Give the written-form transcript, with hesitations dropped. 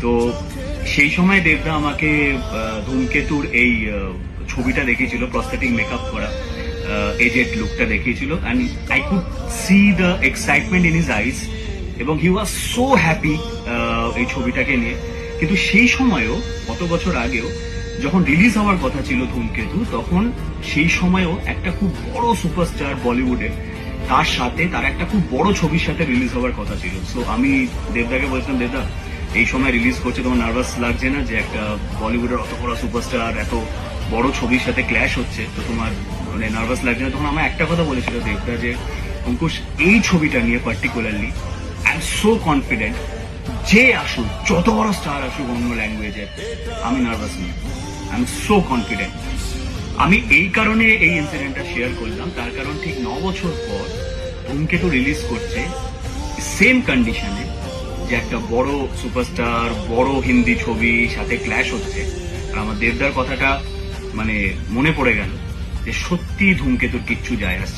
তো সেই সময় দেবদা আমাকে ধূমকেতুর এই ছবিটা দেখিয়েছিল, প্রস্থেটিক মেকআপ করা এজেড লুকটা দেখিয়েছিল, and I could see the excitement in his eyes, এবং হি ওয়াজ সো হ্যাপি এই ছবিটাকে নিয়ে। কিন্তু সেই সময়ও, কত বছর আগেও যখন রিলিজ হওয়ার কথা ছিল ধূমকেতু, তখন সেই সময়ও একটা খুব বড় সুপারস্টার বলিউডে তার সাথে তার একটা খুব বড় ছবির সাথে রিলিজ হওয়ার কথা ছিল। সো আমি দেবদাকে বলছিলাম, দেবদা এই সময় রিলিজ করছে, তোমার নার্ভাস লাগছে না যে একটা বলিউডের অত বড় সুপারস্টার এত বড় ছবির সাথে ক্ল্যাশ হচ্ছে, তো তোমার মানে নার্ভাস লাগছে না? তখন আমার একটা কথা বলেছিল দেবদা যে অঙ্কুশ, এই ছবিটা নিয়ে particularly I am so confident, যে আসুক, যত বড় স্টার আসুক অন্য ল্যাঙ্গুয়েজে, আমি নার্ভাস নেই, আই এম সো কনফিডেন্ট। আমি এই কারণে এই ইনসিডেন্টটা শেয়ার করলাম, তার কারণ ঠিক 9 বছর পর ধূমকেতু রিলিজ করছে সেম কন্ডিশনে, যে একটা বড় সুপারস্টার বড় হিন্দি ছবি সাথে ক্ল্যাশ হচ্ছে। আর আমার দেবদার কথাটা মানে মনে পড়ে গেল যে সত্যি ধূমকেতুর কিচ্ছু যায় আসছে।